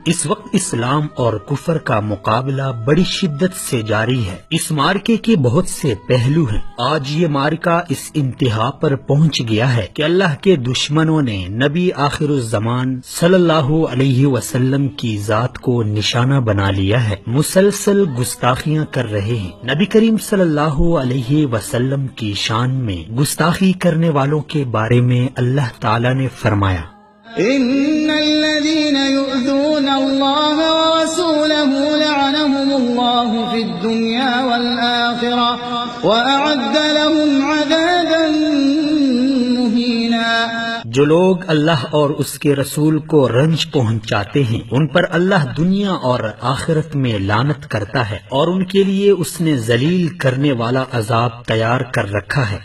اس وقت اسلام اور کفر کا مقابلہ بڑی شدت سے جاری ہے۔ اس مارکے کے بہت سے پہلو ہیں۔ آج یہ مارکہ اس انتہا پر پہنچ گیا ہے کہ اللہ کے دشمنوں نے نبی آخر الزمان صلی اللہ علیہ وسلم کی ذات کو نشانہ بنا لیا ہے، مسلسل گستاخیاں کر رہے ہیں۔ نبی کریم صلی اللہ علیہ وسلم کی شان میں گستاخی کرنے والوں کے بارے میں اللہ تعالی نے فرمایا، ان الذين يؤذون الله ورسوله لعنهم الله في الدنيا والآخرة وأعد لهم عذابا مهينا۔ جو لوگ اللہ اور اس کے رسول کو رنج پہنچاتے ہیں ان پر اللہ دنیا اور آخرت میں لعنت کرتا ہے اور ان کے لیے اس نے ذلیل کرنے والا عذاب تیار کر رکھا ہے۔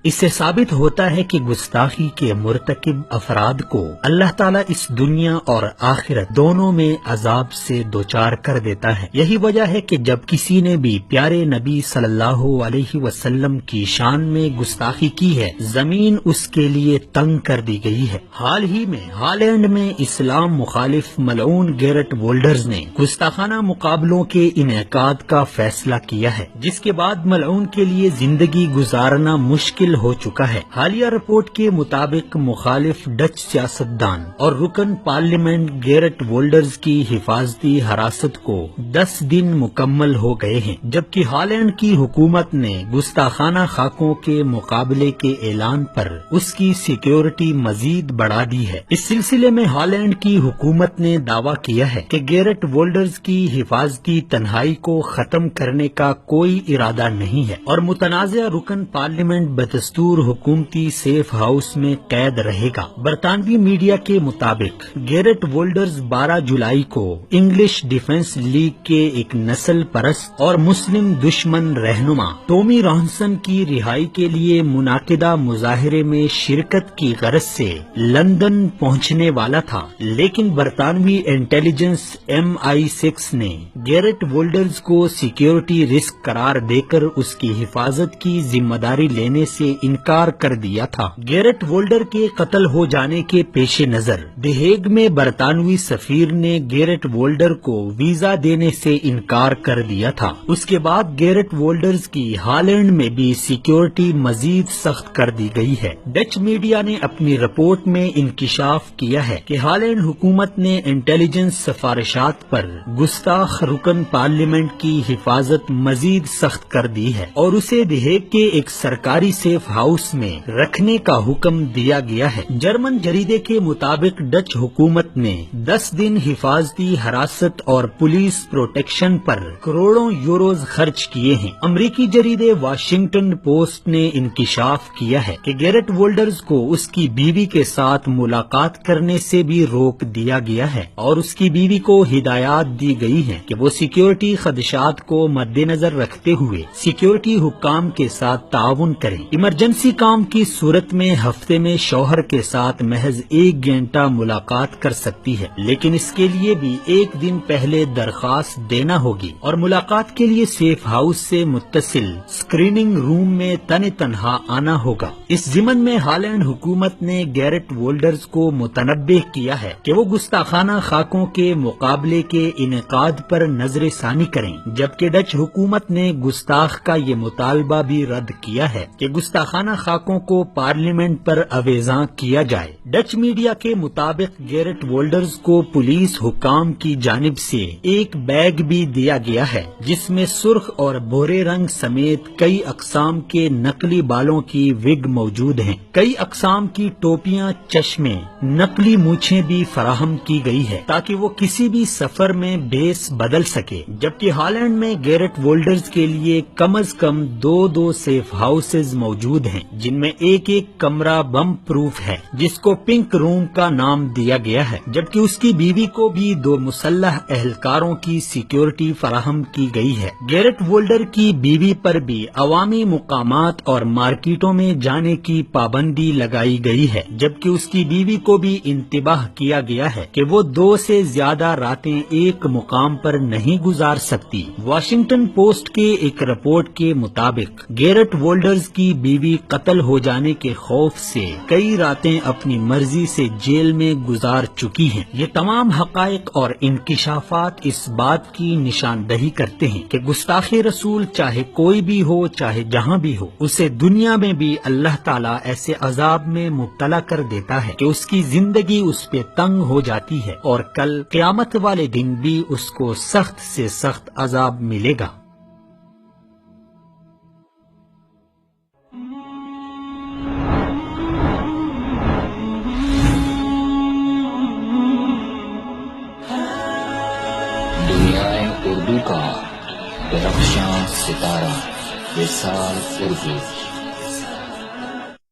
اس سے ثابت ہوتا ہے کہ گستاخی کے مرتکب افراد کو اللہ تعالیٰ اس دنیا اور آخرت دونوں میں عذاب سے دوچار کر دیتا ہے۔ یہی وجہ ہے کہ جب کسی نے بھی پیارے نبی صلی اللہ علیہ وسلم کی شان میں گستاخی کی ہے، زمین اس کے لیے تنگ کر دی گئی ہے۔ حال ہی میں ہالینڈ میں اسلام مخالف ملعون گیرٹ وولڈرز نے گستاخانہ مقابلوں کے انعقاد کا فیصلہ کیا ہے، جس کے بعد ملعون کے لیے زندگی گزارنا مشکل ہو چکا ہے۔ حالیہ رپورٹ کے مطابق مخالف ڈچ سیاستدان اور رکن پارلیمنٹ گیرٹ وولڈرز کی حفاظتی حراست کو 10 دن مکمل ہو گئے ہیں، جبکہ ہالینڈ کی حکومت نے گستاخانہ خاکوں کے مقابلے کے اعلان پر اس کی سیکیورٹی مزید بڑھا دی ہے۔ اس سلسلے میں ہالینڈ کی حکومت نے دعویٰ کیا ہے کہ گیرٹ وولڈرز کی حفاظتی تنہائی کو ختم کرنے کا کوئی ارادہ نہیں ہے اور متنازع رکن پارلیمنٹ بدستور حکومتی سیف ہاؤس میں قید رہے گا۔ برطانوی میڈیا کے مطابق گیرٹ وولڈرز 12 جولائی کو انگلش ڈیفنس لیگ کے ایک نسل پرست اور مسلم دشمن رہنما ٹومی رانسن کی رہائی کے لیے منعقدہ مظاہرے میں شرکت کی غرض سے لندن پہنچنے والا تھا، لیکن برطانوی انٹیلیجنس MI6 نے گیرٹ وولڈرز کو سیکیورٹی رسک قرار دے کر اس کی حفاظت کی ذمہ داری لینے سے انکار کر دیا تھا۔ گیرٹ وولڈر کے قتل ہو جانے کے پیش نظر دی ہیگ میں برطانوی سفیر نے گیرٹ وولڈر کو ویزا دینے سے انکار کر دیا تھا۔ اس کے بعد گیرٹ وولڈرز کی ہالینڈ میں بھی سیکیورٹی مزید سخت کر دی گئی ہے۔ ڈچ میڈیا نے اپنی رپورٹ میں انکشاف کیا ہے کہ ہالینڈ حکومت نے انٹیلیجنس سفارشات پر گستاخ رکن پارلیمنٹ کی حفاظت مزید سخت کر دی ہے اور اسے دی ہیگ کے ایک سرکاری سیف ہاؤس میں رکھنے کا حکم دیا گیا ہے۔ جرمن جریدے کے مطابق ڈچ حکومت نے 10 دن حفاظتی حراست اور پولیس پروٹیکشن پر کروڑوں یوروز خرچ کیے ہیں۔ امریکی جریدے واشنگٹن پوسٹ نے انکشاف کیا ہے کہ گیرٹ وولڈرز کو اس کی بیوی کے ساتھ ملاقات کرنے سے بھی روک دیا گیا ہے اور اس کی بیوی کو ہدایات دی گئی ہیں کہ وہ سیکیورٹی خدشات کو مد نظر رکھتے ہوئے سیکیورٹی حکام کے ساتھ تعاون کریں۔ ایمرجنسی کام کی صورت میں ہفتے میں شوہر کے ساتھ محض 1 گھنٹہ ملاقات کر سکتی ہے، لیکن اس کے لیے بھی 1 دن پہلے درخواست دینا ہوگی اور ملاقات کے لیے سیف ہاؤس سے متصل اسکریننگ روم میں تنہا آنا ہوگا۔ اس ضمن میں ہالینڈ حکومت نے گیرٹ وولڈرز کو متنبہ کیا ہے کہ وہ گستاخانہ خاکوں کے مقابلے کے انعقاد پر نظر ثانی کریں، جبکہ ڈچ حکومت نے گستاخ کا یہ مطالبہ بھی رد کیا ہے کہ گستاخانہ خاکوں کو پارلیمنٹ پر اویزاں کیا جائے۔ ڈچ میڈیا کے مطابق گیرٹ وولڈرز کو پولیس حکام کی جانب سے ایک بیگ بھی دیا گیا ہے جس میں سرخ اور بھورے رنگ سمیت کئی اقسام کے نقلی بالوں کی وگ موجود ہیں۔ کئی اقسام کی ٹوپیاں، چشمے، نقلی مونچھیں بھی فراہم کی گئی ہے تاکہ وہ کسی بھی سفر میں بیس بدل سکے، جبکہ ہالینڈ میں گیرٹ وولڈرز کے لیے کم از کم 2 سیف ہاؤسز موجود ہیں جن میں ایک کمرہ بم پروف ہے جس کو پنک روم کا نام دیا گیا ہے، جبکہ اس کی بیوی کو بھی 2 مسلح اہلکاروں کی سیکیورٹی فراہم کی گئی ہے۔ گیرٹ وولڈر کی بیوی پر بھی عوامی مقامات اور مارکیٹوں میں جانے کی پابندی لگائی گئی ہے، جبکہ اس کی بیوی کو بھی انتباہ کیا گیا ہے کہ وہ 2 سے زیادہ راتیں ایک مقام پر نہیں گزار سکتی۔ واشنگٹن پوسٹ کے ایک رپورٹ کے مطابق گیرٹ وولڈرز کی بیوی قتل ہو جانے کے خوف سے کئی راتیں اپنی مرضی سے جیل میں گزار چکی ہیں۔ یہ تمام حقائق اور انکشافات اس بات کی نشاندہی کرتے ہیں کہ گستاخ رسول چاہے کوئی بھی ہو، چاہے جہاں بھی ہو، اسے دنیا میں بھی اللہ تعالیٰ ایسے عذاب میں مبتلا کر دیتا ہے کہ اس کی زندگی اس پہ تنگ ہو جاتی ہے، اور کل قیامت والے دن بھی اس کو سخت سے سخت عذاب ملے گا۔ دنیائے اردو کا درخشاں ستارہ وصال اردو۔